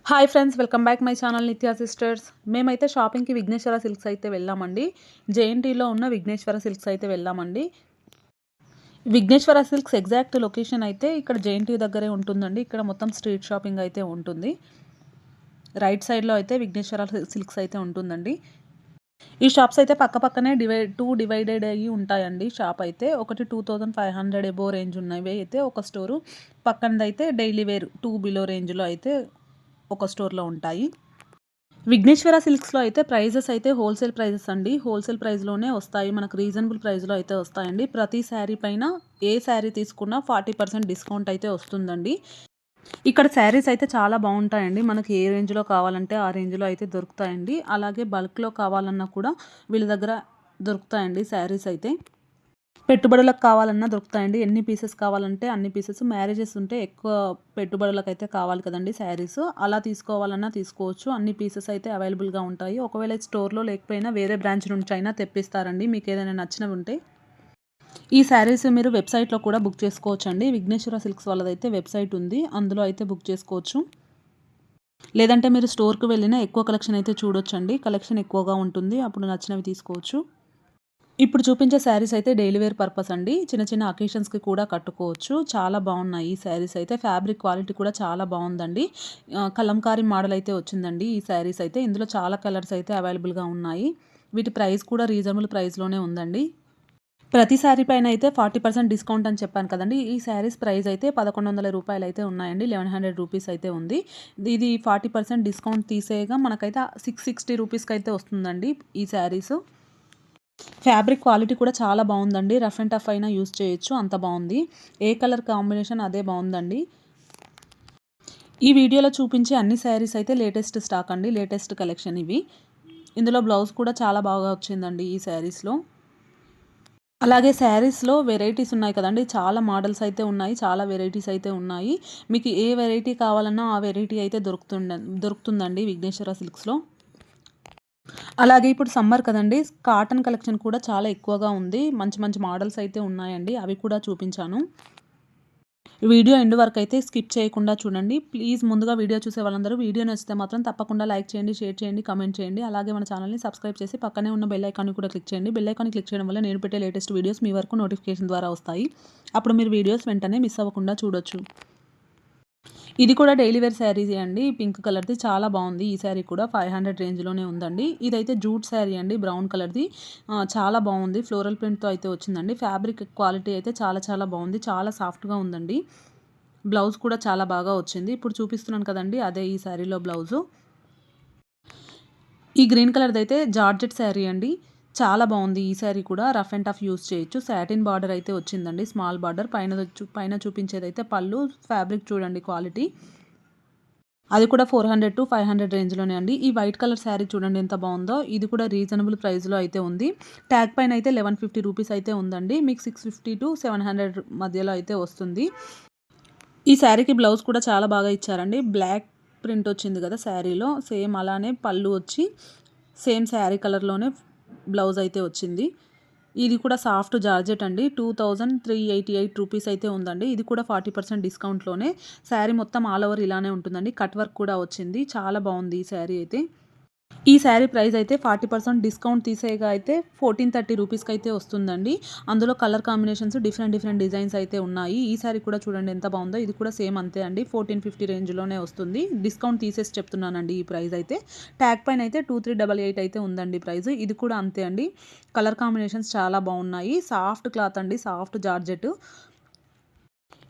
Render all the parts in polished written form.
Hi friends, welcome back my channel Nithya sisters. మేమైతే షాపింగ్‌కి Vighneshwara silks అయితే వెళ్ళామండి. జేఎన్టీలో ఉన్న విఘ్నేశ్వర సిల్క్స్ అయితే వెళ్ళామండి. విఘ్నేశ్వర సిల్క్స్ ఎగ్జాక్ట్ లొకేషన్ అయితే ఇక్కడ జేఎన్టీ దగ్గరే ఉంటుందండి. ఇక్కడ మొత్తం స్ట్రీట్ షాపింగ్ అయితే ఉంటుంది. రైట్ సైడ్‌లో అయితే విఘ్నేశ్వర సిల్క్స్ అయితే ఉంటుందండి. ఈ షాప్స్ అయితే పక్కపక్కనే డివైడెడ్ అయ్యి ఉంటాయండి. షాప్ అయితే ఒకటి 2500 ఎబోవ్ రేంజ్ ఉన్నవి అయితే ఒక స్టోరు, పక్కనదైతే డైలీ వేర్ 2 బిలో రేంజ్‌లో అయితే ఒక స్టోర్‌లో ఉంటాయి. విఘ్నేశ్వర సిల్క్స్‌లో అయితే ప్రైజెస్ అయితే హోల్‌సేల్ ప్రైజెస్ అండి. హోల్‌సేల్ ప్రైస్‌లోనే వస్తాయి. మనకు రీజనబుల్ ప్రైస్‌లో అయితే వస్తాయండి. ప్రతి శారీ పైన ఏ శారీ తీసుకున్నా 40% డిస్కౌంట్ అయితే వస్తుందండి. ఇక్కడ శారీస్ అయితే చాలా బావుంటాయండి. మనకి ఏ రేంజ్‌లో కావాలంటే ఆ రేంజ్‌లో అయితే దొరుకుతాయండి. అలాగే బల్క్‌లో కావాలన్నా కూడా వీళ్ళ దగ్గర దొరుకుతాయండి శారీస్ అయితే. పెట్టుబడులకు కావాలన్నా దొరుకుతాయండి. ఎన్ని పీసెస్ కావాలంటే అన్ని పీసెస్. మ్యారేజెస్ ఉంటే ఎక్కువ పెట్టుబడులకైతే కావాలి కదండీ శారీస్. అలా తీసుకోవాలన్నా తీసుకోవచ్చు. అన్ని పీసెస్ అయితే అవైలబుల్‌గా ఉంటాయి. ఒకవేళ స్టోర్‌లో లేకపోయినా వేరే బ్రాంచ్ నుంచి అయినా తెప్పిస్తారండి మీకేదైనా నచ్చినవి ఉంటే. ఈ శారీస్ మీరు వెబ్‌సైట్‌లో కూడా బుక్ చేసుకోవచ్చండి. విఘ్నేశ్వర సిల్క్స్ వాళ్ళదైతే వెబ్‌సైట్ ఉంది. అందులో అయితే బుక్ చేసుకోవచ్చు. లేదంటే మీరు స్టోర్‌కి వెళ్ళినా ఎక్కువ కలెక్షన్ అయితే చూడొచ్చండి. కలెక్షన్ ఎక్కువగా ఉంటుంది. అప్పుడు నచ్చినవి తీసుకోవచ్చు. ఇప్పుడు చూపించే శారీస్ అయితే డైలీ వేర్ పర్పస్ అండి. చిన్న చిన్న అకేషన్స్‌కి కూడా కట్టుకోవచ్చు. చాలా బాగున్నాయి ఈ శారీస్ అయితే. ఫ్యాబ్రిక్ క్వాలిటీ కూడా చాలా బాగుందండి. కలంకారీ మోడల్ అయితే వచ్చిందండి ఈ శారీస్ అయితే. ఇందులో చాలా కలర్స్ అయితే అవైలబుల్‌గా ఉన్నాయి. వీటి ప్రైస్ కూడా రీజనబుల్ ప్రైస్‌లోనే ఉందండి. ప్రతి శారీ పైన అయితే 40% డిస్కౌంట్ అని చెప్పాను కదండీ! ఈ శారీస్ ప్రైస్ అయితే రూ. 1100 అయితే ఉన్నాయండి. 1100 రూపీస్ అయితే ఉంది. ఇది 40% డిస్కౌంట్ తీసేయగా మనకైతే 660 రూపీస్‌కి అయితే వస్తుందండి ఈ శారీసు. ఫ్యాబ్రిక్ క్వాలిటీ కూడా చాలా బాగుందండి. రఫ్ అండ్ టఫ్ అయినా యూజ్ చేయొచ్చు. అంత బాగుంది. ఏ కలర్ కాంబినేషన్ అదే బాగుందండి. ఈ వీడియోలో చూపించే అన్ని శారీస్ అయితే లేటెస్ట్ స్టాక్ అండి. లేటెస్ట్ కలెక్షన్ ఇవి. ఇందులో బ్లౌజ్ కూడా చాలా బాగా వచ్చిందండి ఈ శారీస్‌లో. అలాగే శారీస్‌లో వెరైటీస్ ఉన్నాయి కదండీ! చాలా మోడల్స్ అయితే ఉన్నాయి. చాలా వెరైటీస్ అయితే ఉన్నాయి. మీకు ఏ వెరైటీ కావాలన్నా ఆ వెరైటీ అయితే దొరుకుతుందండి విఘ్నేశ్వర సిల్క్స్‌లో. అలాగే ఇప్పుడు సమ్మర్ కదండీ! కాటన్ కలెక్షన్ కూడా చాలా ఎక్కువగా ఉంది. మంచి మంచి మోడల్స్ అయితే ఉన్నాయండి. అవి కూడా చూపించాను. వీడియో ఎండ్ వరకు అయితే స్కిప్ చేయకుండా చూడండి. ప్లీజ్ ముందుగా వీడియో చూసే వాళ్ళందరూ వీడియో నచ్చితే మాత్రం తప్పకుండా లైక్ చేయండి, షేర్ చేయండి, కామెంట్ చేయండి. అలాగే మన ఛానల్‌ని సబ్స్క్రైబ్ చేసి పక్కనే ఉన్న బెల్ ఐకాన్‌ని కూడా క్లిక్ చేయండి. బెల్ ఐకాన్‌ని క్లిక్ చేయడం వల్ల నేను పెట్టే లేటెస్ట్ వీడియోస్ మీ వరకు నోటిఫికేషన్ ద్వారా వస్తాయి. అప్పుడు మీరు వీడియోస్ వెంటనే మిస్ అవ్వకుండా చూడొచ్చు. ఇది కూడా డైలీ వేర్ శారీసే అండి. పింక్ కలర్‌ది చాలా బావుంది. ఈ శారీ కూడా 500 రేంజ్‌లోనే ఉందండి. ఇదైతే జూట్ శారీ అండి. బ్రౌన్ కలర్‌ది. చాలా బావుంది. ఫ్లోరల్ ప్రింట్‌తో అయితే వచ్చిందండి. ఫ్యాబ్రిక్ క్వాలిటీ అయితే చాలా చాలా బావుంది. చాలా సాఫ్ట్‌గా ఉందండి. బ్లౌజ్ కూడా చాలా బాగా వచ్చింది. ఇప్పుడు చూపిస్తున్నాను కదండీ! అదే ఈ శారీలో బ్లౌజు. ఈ గ్రీన్ కలర్‌దైతే జార్జెట్ శారీ అండి. చాలా బావుంది ఈ శారీ కూడా. రఫ్ అండ్ టఫ్ యూజ్ చేయొచ్చు. సాటిన్ బార్డర్ అయితే వచ్చిందండి. Small border. పైన చూపించేదైతే పళ్ళు. ఫ్యాబ్రిక్ చూడండి క్వాలిటీ. అది కూడా 400-500 రేంజ్‌లోనే అండి. ఈ వైట్ కలర్ శారీ చూడండి ఎంత బావుందో. ఇది కూడా రీజనబుల్ ప్రైస్‌లో అయితే ఉంది. ట్యాగ్ పైన అయితే 1150 రూపీస్ అయితే ఉందండి. మీకు 650-700 మధ్యలో అయితే వస్తుంది. ఈ శారీకి బ్లౌజ్ కూడా చాలా బాగా ఇచ్చారండి. బ్లాక్ ప్రింట్ వచ్చింది కదా శారీలో. సేమ్ అలానే పళ్ళు వచ్చి సేమ్ శారీ కలర్‌లోనే బ్లౌజ్ అయితే వచ్చింది. ఇది కూడా సాఫ్ట్ జార్జెట్ అండి. 2388 రూపీస్ అయితే ఉందండి. ఇది కూడా 40% డిస్కౌంట్‌లోనే. శారీ మొత్తం ఆల్ ఓవర్ ఇలానే ఉంటుందండి. కట్ వర్క్ కూడా వచ్చింది. చాలా బావుంది ఈ శారీ అయితే. ఈ శారీ ప్రైస్ అయితే 40% డిస్కౌంట్ తీసేయగా అయితే 1430 రూపీస్‌కైతే వస్తుందండి. అందులో colour combinations different different designs అయితే ఉన్నాయి. ఈ శారీ కూడా చూడండి ఎంత బావుందో. ఇది కూడా సేమ్ అంతే అండి. 1450 రేంజ్‌లోనే వస్తుంది. డిస్కౌంట్ తీసేసి చెప్తున్నానండి ఈ ప్రైస్ అయితే. ట్యాగ్ పైన అయితే 2388 అయితే ఉందండి ప్రైస్. ఇది కూడా అంతే అండి. కలర్ కాంబినేషన్స్ చాలా బావున్నాయి. సాఫ్ట్ క్లాత్ అండి. Soft georgette.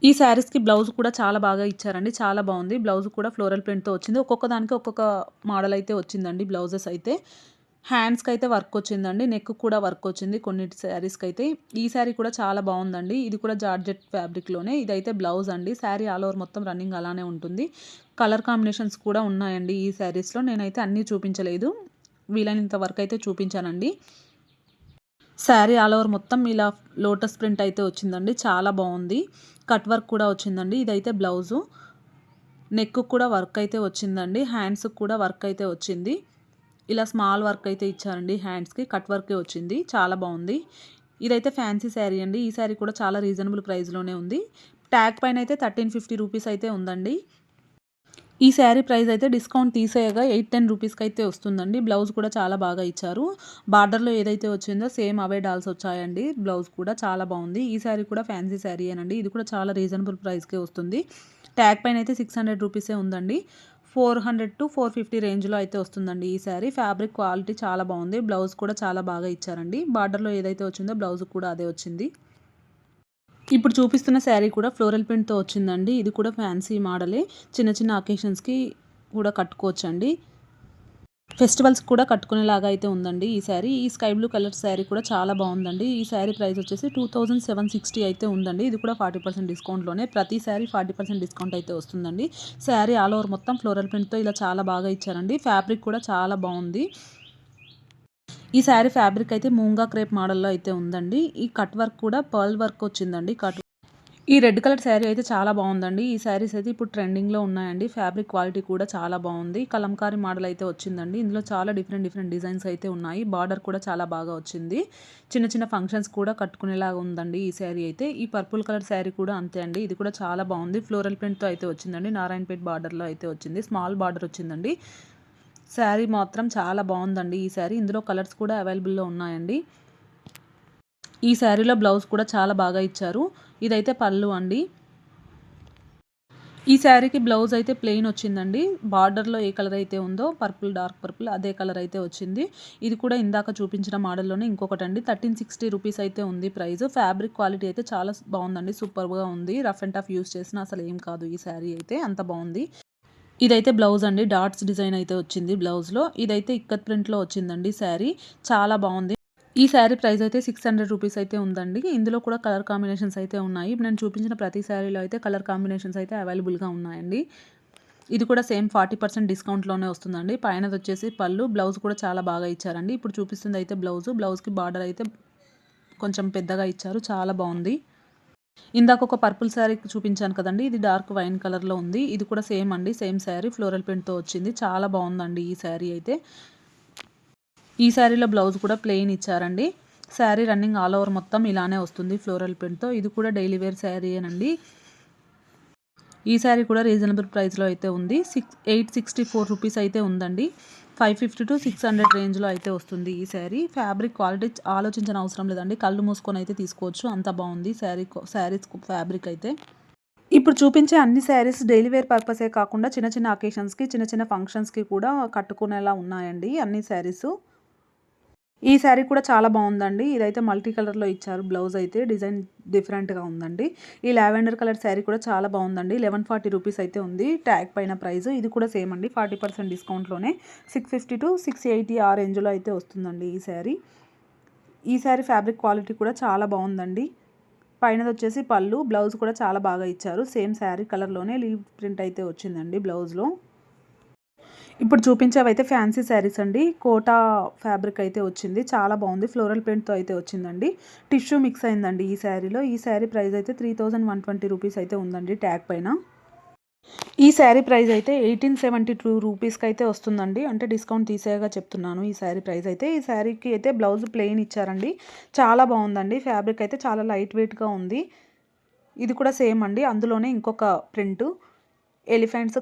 ఈ శారీస్‌కి బ్లౌజ్ కూడా చాలా బాగా ఇచ్చారండి. చాలా బావుంది. బ్లౌజ్ కూడా ఫ్లోరల్ ప్రింట్‌తో వచ్చింది. ఒక్కొక్క దానికి ఒక్కొక్క మోడల్ అయితే వచ్చిందండి బ్లౌజెస్ అయితే. హ్యాండ్స్‌కైతే వర్క్ వచ్చిందండి. నెక్‌కి కూడా వర్క్ వచ్చింది కొన్నిటి శారీస్‌కైతే. ఈ శారీ కూడా చాలా బావుందండి. ఇది కూడా జార్జెట్ ఫ్యాబ్రిక్‌లోనే. ఇదైతే బ్లౌజ్ అండి. శారీ ఆల్ ఓవర్ మొత్తం రన్నింగ్ అలానే ఉంటుంది. కలర్ కాంబినేషన్స్ కూడా ఉన్నాయండి ఈ శారీస్‌లో. నేనైతే అన్నీ చూపించలేదు. వీలైనంత వరకైతే చూపించానండి. శారీ ఆల్ ఓవర్ మొత్తం ఇలా లోటస్ ప్రింట్ అయితే వచ్చిందండి. చాలా బావుంది. కట్ వర్క్ కూడా వచ్చిందండి. ఇదైతే బ్లౌజు. నెక్‌కి కూడా వర్క్ అయితే వచ్చిందండి. హ్యాండ్స్‌కి కూడా వర్క్ అయితే వచ్చింది. ఇలా స్మాల్ వర్క్ అయితే ఇచ్చారండి హ్యాండ్స్‌కి. కట్ వర్కే వచ్చింది. చాలా బావుంది. ఇదైతే ఫ్యాన్సీ శారీ అండి. ఈ శారీ కూడా చాలా రీజనబుల్ ప్రైస్‌లోనే ఉంది. ట్యాగ్ పైన అయితే 1350 రూపీస్ అయితే ఉందండి. ఈ శారీ ప్రైస్ అయితే డిస్కౌంట్ తీసేయగా 8-10 రూపీస్కి అయితే వస్తుందండి. బ్లౌజ్ కూడా చాలా బాగా ఇచ్చారు. బార్డర్‌లో ఏదైతే వచ్చిందో సేమ్ అవే డాల్స్ వచ్చాయండి. బ్లౌజ్ కూడా చాలా బాగుంది. ఈ శారీ కూడా ఫ్యాన్సీ శారీయేనండి. ఇది కూడా చాలా రీజనబుల్ ప్రైస్‌కే వస్తుంది. ట్యాగ్ పైన అయితే 600 రూపీసే ఉందండి. 400-450 రేంజ్‌లో అయితే వస్తుందండి ఈ శారీ. ఫ్యాబ్రిక్ క్వాలిటీ చాలా బాగుంది. బ్లౌజ్ కూడా చాలా బాగా ఇచ్చారండి. బార్డర్‌లో ఏదైతే వచ్చిందో బ్లౌజ్ కూడా అదే వచ్చింది. ఇప్పుడు చూపిస్తున్న శారీ కూడా ఫ్లోరల్ ప్రింట్‌తో వచ్చిందండి. ఇది కూడా ఫ్యాన్సీ మోడలే. చిన్న చిన్న అకేషన్స్‌కి కూడా కట్టుకోవచ్చండి. ఫెస్టివల్స్‌కి కూడా కట్టుకునేలాగా అయితే ఉందండి ఈ శారీ. ఈ స్కై బ్లూ కలర్ శారీ కూడా చాలా బాగుందండి. ఈ శారీ ప్రైస్ వచ్చేసి 2760 అయితే ఉందండి. ఇది కూడా 40% డిస్కౌంట్‌లోనే. ప్రతి శారీ 40% డిస్కౌంట్ అయితే వస్తుందండి. శారీ ఆల్ ఓవర్ మొత్తం ఫ్లోరల్ ప్రింట్‌తో ఇలా చాలా బాగా ఇచ్చారండి. ఫ్యాబ్రిక్ కూడా చాలా బాగుంది. ఈ శారీ ఫ్యాబ్రిక్ అయితే మూంగా క్రేప్ మోడల్‌లో అయితే ఉందండి. ఈ కట్ వర్క్ కూడా పర్ల్ వర్క్ వచ్చిందండి. ఈ రెడ్ కలర్ శారీ అయితే చాలా బాగుందండి. ఈ శారీస్ అయితే ఇప్పుడు ట్రెండింగ్‌లో ఉన్నాయండి. ఫ్యాబ్రిక్ క్వాలిటీ కూడా చాలా బాగుంది. కలంకారీ మోడల్ అయితే వచ్చిందండి. ఇందులో చాలా డిఫరెంట్ డిజైన్స్ అయితే ఉన్నాయి. బార్డర్ కూడా చాలా బాగా వచ్చింది. చిన్న చిన్న ఫంక్షన్స్ కూడా కట్టుకునేలాగా ఉందండి ఈ శారీ అయితే. ఈ పర్పుల్ కలర్ శారీ కూడా అంతే అండి. ఇది కూడా చాలా బాగుంది. ఫ్లోరల్ ప్రింట్‌తో అయితే వచ్చిందండి. నారాయణపేట్ బార్డర్‌లో అయితే వచ్చింది. స్మాల్ బార్డర్ వచ్చిందండి. శారీ మాత్రం చాలా బాగుందండి ఈ శారీ. ఇందులో కలర్స్ కూడా అవైలబుల్‌లో ఉన్నాయండి. ఈ శారీలో బ్లౌజ్ కూడా చాలా బాగా ఇచ్చారు. ఇదైతే పళ్ళు అండి. ఈ శారీకి బ్లౌజ్ అయితే ప్లెయిన్ వచ్చిందండి. బార్డర్‌లో ఏ కలర్ అయితే ఉందో పర్పుల్, డార్క్ పర్పుల్ అదే కలర్ అయితే వచ్చింది. ఇది కూడా ఇందాక చూపించిన మోడల్‌లోనే ఇంకొకటండి. 1360 రూపీస్ అయితే ఉంది ప్రైస్. ఫ్యాబ్రిక్ క్వాలిటీ అయితే చాలా బాగుందండి. సూపర్‌గా ఉంది. రఫ్ అండ్ టఫ్ యూజ్ చేసినా అసలు ఏం కాదు ఈ శారీ అయితే. అంత బాగుంది. ఇదైతే బ్లౌజ్ అండి. డాట్స్ డిజైన్ అయితే వచ్చింది బ్లౌజ్‌లో. ఇదైతే ఇక్కత్ ప్రింట్‌లో వచ్చిందండి శారీ. చాలా బాగుంది. ఈ శారీ ప్రైస్ అయితే 600 రూపీస్ అయితే ఉందండి. ఇందులో కూడా కలర్ కాంబినేషన్స్ అయితే ఉన్నాయి. ఇప్పుడు నేను చూపించిన ప్రతి శారీలో అయితే కలర్ కాంబినేషన్స్ అయితే అవైలబుల్‌గా ఉన్నాయండి. ఇది కూడా సేమ్ 40% డిస్కౌంట్‌లోనే వస్తుందండి. పైనదొచ్చేసి పళ్ళు, బ్లౌజ్ కూడా చాలా బాగా ఇచ్చారండి. ఇప్పుడు చూపిస్తుంది అయితే బ్లౌజ్‌కి బార్డర్ అయితే కొంచెం పెద్దగా ఇచ్చారు. చాలా బాగుంది. ఇందాక ఒక పర్పుల్ శారీ చూపించాను కదండీ! ఇది డార్క్ వైన్ కలర్‌లో ఉంది. ఇది కూడా సేమ్ అండి. సేమ్ శారీ ఫ్లోరల్ ప్రింట్‌తో వచ్చింది. చాలా బాగుందండి ఈ శారీ అయితే. ఈ శారీలో బ్లౌజ్ కూడా ప్లెయిన్ ఇచ్చారండి. శారీ రన్నింగ్ ఆల్ ఓవర్ మొత్తం ఇలానే వస్తుంది ఫ్లోరల్ ప్రింట్‌తో. ఇది కూడా డైలీ వేర్ శారీయేనండి. ఈ శారీ కూడా రీజనబుల్ ప్రైస్‌లో అయితే ఉంది. 864 రూపీస్ అయితే ఉందండి. 550-600 రేంజ్‌లో అయితే వస్తుంది ఈ శారీ. ఫ్యాబ్రిక్ క్వాలిటీ ఆలోచించిన అవసరం లేదండి. కళ్ళు మూసుకొని అయితే తీసుకోవచ్చు. అంత బాగుంది శారీస్ ఫ్యాబ్రిక్ అయితే. ఇప్పుడు చూపించే అన్ని శారీస్ డైలీ వేర్ పర్పసే కాకుండా చిన్న చిన్న అకేషన్స్‌కి, చిన్న చిన్న ఫంక్షన్స్‌కి కూడా కట్టుకునేలా ఉన్నాయండి అన్ని శారీసు. ఈ శారీ కూడా చాలా బాగుందండి. ఇదైతే మల్టీ కలర్‌లో ఇచ్చారు బ్లౌజ్ అయితే. డిజైన్ డిఫరెంట్‌గా ఉందండి. ఈ లావెండర్ కలర్ శారీ కూడా చాలా బాగుందండి. 1140 రూపీస్ అయితే ఉంది ట్యాగ్ పైన ప్రైస్. ఇది కూడా సేమ్ అండి. 40% డిస్కౌంట్‌లోనే 650-680 ఆ రేంజ్‌లో అయితే వస్తుందండి ఈ శారీ. ఈ శారీ ఫ్యాబ్రిక్ క్వాలిటీ కూడా చాలా బాగుందండి. పైనదొచ్చేసి పళ్ళు, బ్లౌజ్ కూడా చాలా బాగా ఇచ్చారు. సేమ్ శారీ కలర్‌లోనే లీవ్ ప్రింట్ అయితే వచ్చిందండి బ్లౌజ్‌లో. ఇప్పుడు చూపించేవైతే ఫ్యాన్సీ శారీస్ అండి. కోటా ఫ్యాబ్రిక్ అయితే వచ్చింది. చాలా బాగుంది. ఫ్లోరల్ ప్రింట్‌తో అయితే వచ్చిందండి. టిష్యూ మిక్స్ అయిందండి ఈ శారీలో. ఈ శారీ ప్రైస్ అయితే 3120 రూపీస్ అయితే ఉందండి ట్యాగ్ పైన. ఈ శారీ ప్రైస్ అయితే 1872 రూపీస్‌కి అయితే వస్తుందండి. అంటే డిస్కౌంట్ తీసేయగా చెప్తున్నాను ఈ శారీ ప్రైస్ అయితే. ఈ శారీకి అయితే బ్లౌజ్ ప్లెయిన్ ఇచ్చారండి. చాలా బాగుందండి. ఫ్యాబ్రిక్ అయితే చాలా లైట్ వెయిట్‌గా ఉంది. ఇది కూడా సేమ్ అండి. అందులోనే ఇంకొక ప్రింటు ఎలిఫెంట్స్,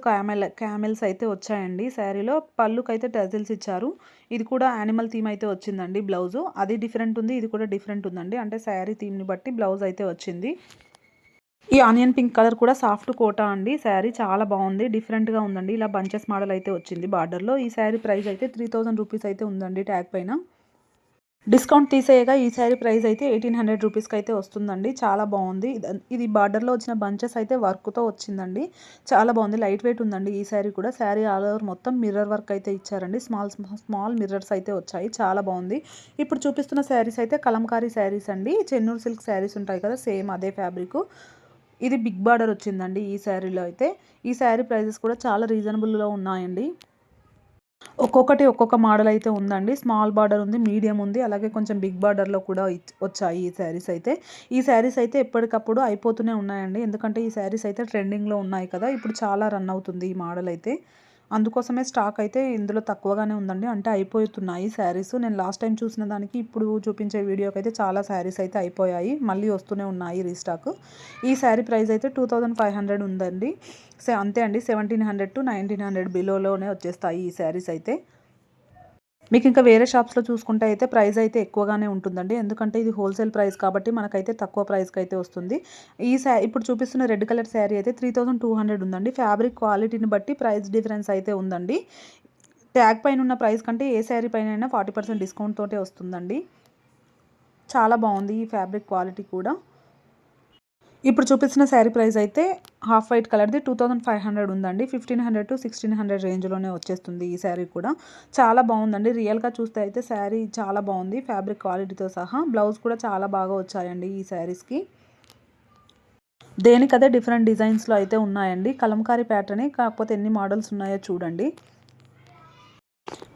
క్యామెల్స్ అయితే వచ్చాయండి శారీలో. పళ్ళుకైతే టజిల్స్ ఇచ్చారు. ఇది కూడా యానిమల్ థీమ్ అయితే వచ్చిందండి బ్లౌజు. అది డిఫరెంట్ ఉంది. ఇది కూడా డిఫరెంట్ ఉందండి. అంటే శారీ థీమ్‌ని బట్టి బ్లౌజ్ అయితే వచ్చింది. ఈ ఆనియన్ పింక్ కలర్ కూడా సాఫ్ట్ కోటా అండి. శారీ చాలా బాగుంది. డిఫరెంట్‌గా ఉందండి. ఇలా బంచెస్ మోడల్ అయితే వచ్చింది బార్డర్‌లో. ఈ శారీ ప్రైస్ అయితే 3000 రూపీస్ అయితే ఉందండి ట్యాగ్ పైన. డిస్కౌంట్ తీసేయగా ఈ శారీ ప్రైస్ అయితే 1800 రూపీస్‌కి అయితే వస్తుందండి. చాలా బాగుంది. ఇది బార్డర్‌లో వచ్చిన బంచెస్ అయితే వర్క్‌తో వచ్చిందండి. చాలా బాగుంది. లైట్ వెయిట్ ఉందండి ఈ శారీ కూడా. శారీ ఆల్ ఓవర్ మొత్తం మిర్రర్ వర్క్ అయితే ఇచ్చారండి. స్మాల్ మిర్రర్స్ అయితే వచ్చాయి. చాలా బాగుంది. ఇప్పుడు చూపిస్తున్న శారీస్ అయితే కలంకారీ శారీస్ అండి. చెన్నూరు సిల్క్ శారీస్ ఉంటాయి కదా! సేమ్ అదే ఫ్యాబ్రికు. ఇది బిగ్ బార్డర్ వచ్చిందండి ఈ శారీలో అయితే. ఈ శారీ ప్రైజెస్ కూడా చాలా రీజనబుల్‌లో ఉన్నాయండి. ఒక్కొక్కటి ఒక్కొక్క మోడల్ అయితే ఉందండి. స్మాల్ బార్డర్ ఉంది, మీడియం ఉంది, అలాగే కొంచెం బిగ్ బార్డర్‌లో కూడా వచ్చాయి ఈ శారీస్ అయితే. ఈ శారీస్ అయితే ఎప్పటికప్పుడు అయిపోతూనే ఉన్నాయండి. ఎందుకంటే ఈ శారీస్ అయితే ట్రెండింగ్‌లో ఉన్నాయి కదా! ఇప్పుడు చాలా రన్ అవుతుంది ఈ మోడల్ అయితే. అందుకోసమే స్టాక్ అయితే ఇందులో తక్కువగానే ఉందండి. అంటే అయిపోతున్నాయి శారీస్. నేను లాస్ట్ టైం చూసిన దానికి ఇప్పుడు చూపించే వీడియోకి అయితే చాలా శారీస్ అయితే అయిపోయాయి. మళ్ళీ వస్తూనే ఉన్నాయి రీస్టాక్. ఈ శారీ ప్రైస్ అయితే 2500 ఉందండి. అంతే అండి. 1700 to 1900 బిలోలోనే వచ్చేస్తాయి ఈ శారీస్ అయితే. మీకు ఇంకా వేరే షాప్స్లో చూసుకుంటే అయితే ప్రైస్ అయితే ఎక్కువగానే ఉంటుందండి. ఎందుకంటే ఇది హోల్సేల్ ప్రైస్ కాబట్టి మనకైతే తక్కువ ప్రైస్కి అయితే వస్తుంది. ఇప్పుడు చూపిస్తున్న రెడ్ కలర్ శారీ అయితే 3200 ఉందండి. ఫ్యాబ్రిక్ క్వాలిటీని బట్టి ప్రైస్ డిఫరెన్స్ అయితే ఉందండి. ట్యాగ్ పైన ఉన్న ప్రైస్ కంటే ఏ శారీ పైన అయినా 40% డిస్కౌంట్ తోటే వస్తుందండి. చాలా బాగుంది ఈ ఫ్యాబ్రిక్ క్వాలిటీ కూడా. ఇప్పుడు చూపించిన శారీ ప్రైస్ అయితే హాఫ్ వైట్ కలర్ది 2500 ఉందండి. 1500 to 1600 రేంజ్లోనే వచ్చేస్తుంది ఈ శారీ కూడా. చాలా బాగుందండి. రియల్గా చూస్తే అయితే శారీ చాలా బాగుంది ఫ్యాబ్రిక్ క్వాలిటీతో సహా. బ్లౌజ్ కూడా చాలా బాగా వచ్చాయండి ఈ శారీస్కి. దేనికదే డిఫరెంట్ డిజైన్స్లో అయితే ఉన్నాయండి. కలంకారీ ప్యాటర్నే, కాకపోతే ఎన్ని మోడల్స్ ఉన్నాయో చూడండి.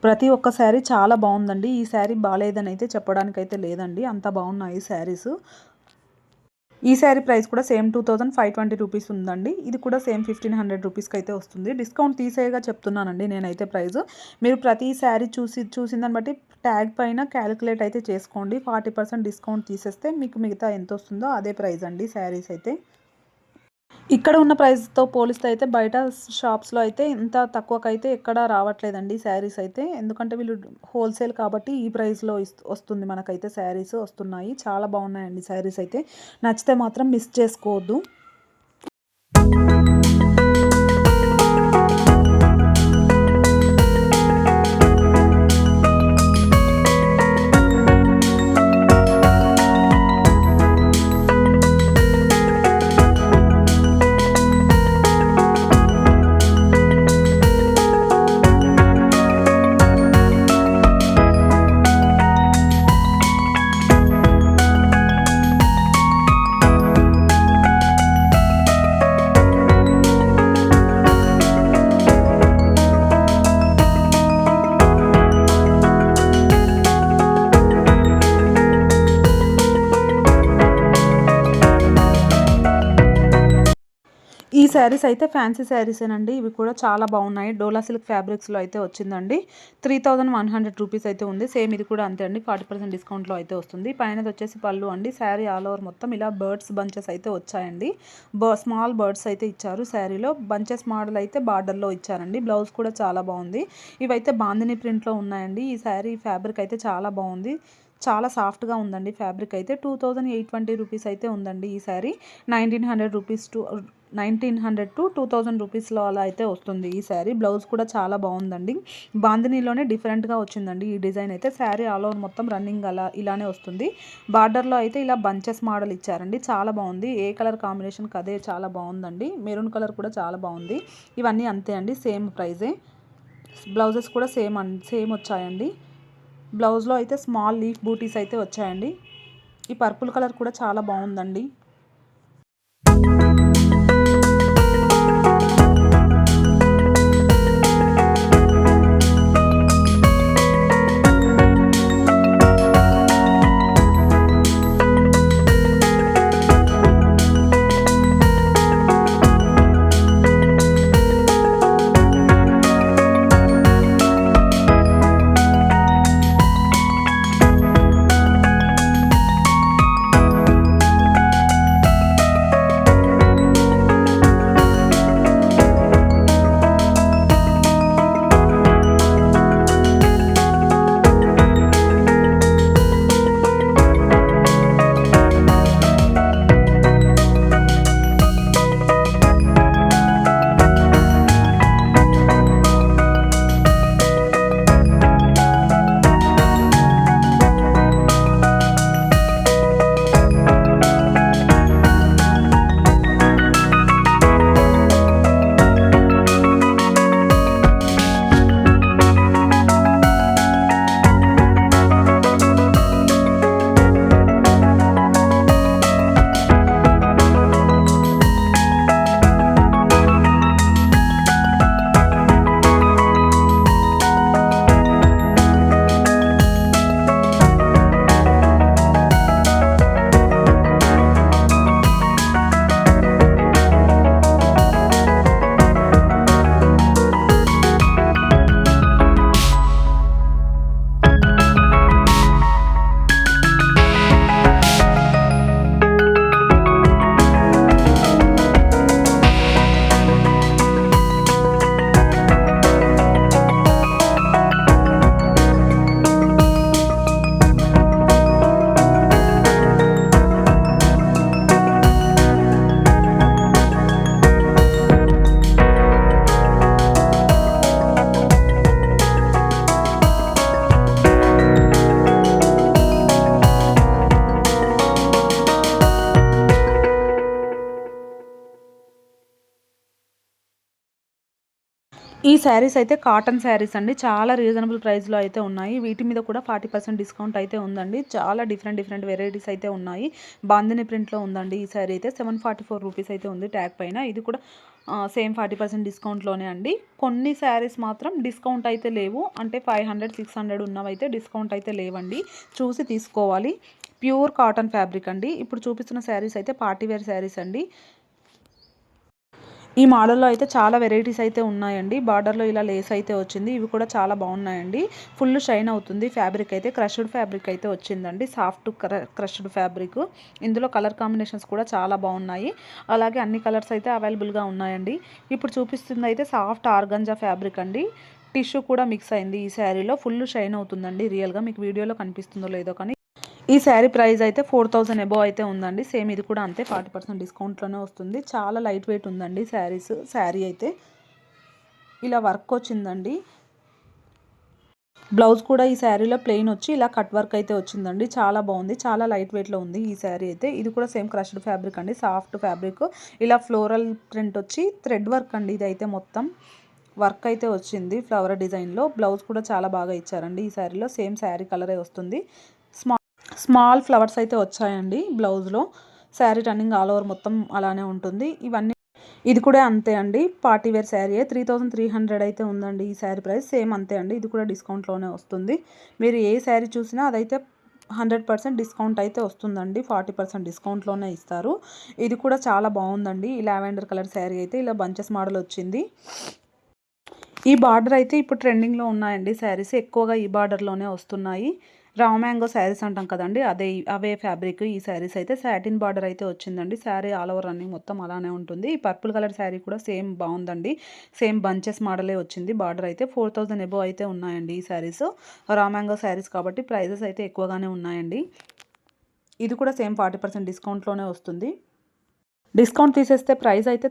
ప్రతి ఒక్క శారీ చాలా బాగుందండి. ఈ శారీ బాగాలేదని అయితే చెప్పడానికైతే లేదండి. అంత బాగున్నాయి శారీస్. ఈ శారీ ప్రైస్ కూడా సేమ్ 2520 రూపీస్ ఉందండి. ఇది కూడా సేమ్ 1500 రూపీస్కి అయితే వస్తుంది. డిస్కౌంట్ తీసేయగా చెప్తున్నానండి నేనైతే ప్రైస్. మీరు ప్రతి శారీ చూసిన దాన్ని బట్టి ట్యాగ్ పైన క్యాలిక్యులేట్ అయితే చేసుకోండి. 40% డిస్కౌంట్ తీసేస్తే మీకు మిగతా ఎంత వస్తుందో అదే ప్రైస్ అండి శారీస్ అయితే. ఇక్కడ ఉన్న ప్రైస్తో పోలిస్తే అయితే బయట షాప్స్లో అయితే ఇంత తక్కువకైతే ఎక్కడా రావట్లేదండి శారీస్ అయితే. ఎందుకంటే వీళ్ళు హోల్సేల్ కాబట్టి ఈ ప్రైస్లో వస్తుంది మనకైతే శారీస్ వస్తున్నాయి. చాలా బాగున్నాయండి శారీస్ అయితే. నచ్చితే మాత్రం మిస్ చేసుకోవద్దు. ఈ శారీస్ అయితే ఫ్యాన్సీ శారీసేనండి. ఇవి కూడా చాలా బాగున్నాయి. డోలా సిల్క్ ఫ్యాబ్రిక్స్లో అయితే వచ్చిందండి. 3100 రూపీస్ అయితే ఉంది. సేమ్ ఇది కూడా అంతే అండి. 40% డిస్కౌంట్లో అయితే వస్తుంది. పైనది వచ్చేసి పళ్ళు అండి. శారీ ఆల్ ఓవర్ మొత్తం ఇలా బర్డ్స్ బంచెస్ అయితే వచ్చాయండి. స్మాల్ బర్డ్స్ అయితే ఇచ్చారు శారీలో. బంచెస్ మోడల్ అయితే బార్డర్లో ఇచ్చారండి. బ్లౌజ్ కూడా చాలా బాగుంది. ఇవైతే బాందిని ప్రింట్లో ఉన్నాయండి. ఈ శారీ ఫ్యాబ్రిక్ అయితే చాలా బాగుంది. చాలా సాఫ్ట్గా ఉందండి ఫ్యాబ్రిక్ అయితే. 2820 రూపీస్ అయితే ఉందండి ఈ శారీ. 1900 to 2000 రూపీస్లో అలా అయితే వస్తుంది ఈ శారీ. బ్లౌజ్ కూడా చాలా బాగుందండి. బాందినీలోనే డిఫరెంట్గా వచ్చిందండి ఈ డిజైన్ అయితే. శారీ ఆల్ ఓవర్ మొత్తం రన్నింగ్ ఇలానే వస్తుంది. బార్డర్లో అయితే ఇలా బంచెస్ మోడల్ ఇచ్చారండి. చాలా బాగుంది. ఏ కలర్ కాంబినేషన్కి అదే చాలా బాగుందండి. మెరూన్ కలర్ కూడా చాలా బాగుంది. ఇవన్నీ అంతే అండి. సేమ్ ప్రైజే. బ్లౌజెస్ కూడా సేమ్ వచ్చాయండి. బ్లౌజ్లో అయితే స్మాల్ లీఫ్ బూటీస్ అయితే వచ్చాయండి. ఈ పర్పుల్ కలర్ కూడా చాలా బాగుందండి. శారీస్ అయితే కాటన్ శారీస్ అండి. చాలా రీజనబుల్ ప్రైస్‌లో అయితే ఉన్నాయి. వీటి మీద కూడా 40% డిస్కౌంట్ అయితే ఉందండి. చాలా డిఫరెంట్ వెరైటీస్ అయితే ఉన్నాయి. బాందిని ప్రింట్‌లో ఉందండి ఈ శారీ అయితే. 744 రూపీస్ అయితే ఉంది ట్యాగ్ పైన. ఇది కూడా సేమ్ 40% డిస్కౌంట్‌లోనే అండి. కొన్ని శారీస్ మాత్రం డిస్కౌంట్ అయితే లేవు. అంటే 500, 600 ఉన్నవైతే డిస్కౌంట్ అయితే లేవండి. చూసి తీసుకోవాలి. ప్యూర్ కాటన్ ఫ్యాబ్రిక్ అండి. ఇప్పుడు చూపిస్తున్న శారీస్ అయితే పార్టీ వేర్ శారీస్ అండి. ఈ మోడల్‌లో అయితే చాలా వెరైటీస్ అయితే ఉన్నాయండి. బార్డర్‌లో ఇలా లేస్ అయితే వచ్చింది. ఇవి కూడా చాలా బాగున్నాయండి. ఫుల్ షైన్ అవుతుంది ఫ్యాబ్రిక్ అయితే. క్రష్డ్ ఫ్యాబ్రిక్ అయితే వచ్చిందండి. Soft crushed fabric. ఇందులో కలర్ కాంబినేషన్స్ కూడా చాలా బాగున్నాయి. అలాగే అన్ని కలర్స్ అయితే అవైలబుల్‌గా ఉన్నాయండి. ఇప్పుడు చూపిస్తుంది అయితే సాఫ్ట్ ఆర్గంజా ఫ్యాబ్రిక్ అండి. టిష్యూ కూడా మిక్స్ అయింది ఈ శారీలో. ఫుల్ షైన్ అవుతుందండి రియల్‌గా. మీకు వీడియోలో కనిపిస్తుందో లేదో కానీ. ఈ శారీ ప్రైస్ అయితే 4000 అబోవ్ అయితే ఉందండి. సేమ్ ఇది కూడా అంతే 40% డిస్కౌంట్లోనే వస్తుంది. చాలా లైట్ వెయిట్ ఉందండి శారీ అయితే ఇలా వర్క్ వచ్చిందండి. బ్లౌజ్ కూడా ఈ శారీలో ప్లెయిన్ వచ్చి ఇలా కట్ వర్క్ అయితే వచ్చిందండి. చాలా బాగుంది. చాలా లైట్ వెయిట్లో ఉంది ఈ శారీ అయితే. ఇది కూడా సేమ్ క్రష్డ్ ఫ్యాబ్రిక్ అండి. Soft fabric. ఇలా ఫ్లోరల్ ప్రింట్ వచ్చి థ్రెడ్ వర్క్ అండి. ఇది అయితే మొత్తం వర్క్ అయితే వచ్చింది ఫ్లవర్ డిజైన్లో. బ్లౌజ్ కూడా చాలా బాగా ఇచ్చారండి ఈ శారీలో. సేమ్ శారీ కలరే వస్తుంది. స్మాల్ ఫ్లవర్స్ అయితే వచ్చాయండి బ్లౌజ్లో. శారీ రన్నింగ్ ఆల్ ఓవర్ మొత్తం అలానే ఉంటుంది. ఇది కూడా అంతే అండి. పార్టీ వేర్ శారీ 3300 అయితే ఉందండి ఈ శారీ ప్రైస్. సేమ్ అంతే అండి. ఇది కూడా డిస్కౌంట్లోనే వస్తుంది. మీరు ఏ శారీ చూసినా అదైతే 100% డిస్కౌంట్ అయితే వస్తుందండి. 40% డిస్కౌంట్లోనే ఇస్తారు. ఇది కూడా చాలా బాగుందండి. ఈ లావెండర్ కలర్ శారీ అయితే ఇలా బంచెస్ మోడల్ వచ్చింది. ఈ బార్డర్ అయితే ఇప్పుడు ట్రెండింగ్లో ఉన్నాయండి శారీస్. ఎక్కువగా ఈ బార్డర్లోనే వస్తున్నాయి. రావ్ మ్యాంగో శారీస్ అంటాం కదండి, అవే ఫ్యాబ్రిక్ ఈ శారీస్ అయితే. సాటిన్ బార్డర్ అయితే వచ్చిందండి. శారీ ఆల్ ఓవర్ రన్నింగ్ మొత్తం అలానే ఉంటుంది. ఈ పర్పుల్ కలర్ శారీ కూడా సేమ్ బాగుందండి. సేమ్ బంచెస్ మోడలే వచ్చింది. బార్డర్ అయితే 4000 అబోవ్ అయితే ఉన్నాయండి ఈ శారీస్. రావ్ మ్యాంగో శారీస్ కాబట్టి ప్రైజెస్ అయితే ఎక్కువగానే ఉన్నాయండి. ఇది కూడా సేమ్ 40% డిస్కౌంట్లోనే వస్తుంది. డిస్కౌంట్ తీసేస్తే ప్రైస్ అయితే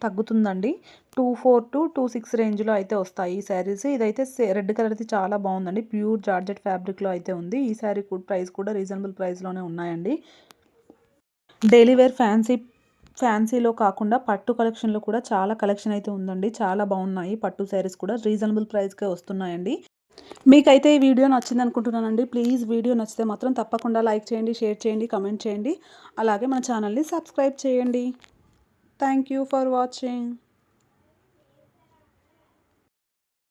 తగ్గుతుందండి. 24 to 26 రేంజ్లో అయితే వస్తాయి ఈ శారీస్. ఇదైతే రెడ్ కలర్ది చాలా బాగుందండి. ప్యూర్ జార్జెట్ ఫ్యాబ్రిక్లో అయితే ఉంది. ఈ శారీ ప్రైస్ కూడా రీజనబుల్ ప్రైస్లోనే ఉన్నాయండి. డైలీ వేర్ ఫ్యాన్సీలో కాకుండా పట్టు కలెక్షన్లో కూడా చాలా కలెక్షన్ అయితే ఉందండి. చాలా బాగున్నాయి పట్టు శారీస్ కూడా రీజనబుల్ ప్రైస్కే వస్తున్నాయండి. మీకైతే ఈ వీడియో నచ్చింది అనుకుంటున్నానండి. ప్లీజ్ వీడియో నచ్చితే మాత్రం తప్పకుండా లైక్ చేయండి, షేర్ చేయండి, కమెంట్ చేయండి. అలాగే మన ఛానల్ని సబ్స్క్రైబ్ చేయండి. Thank you for watching.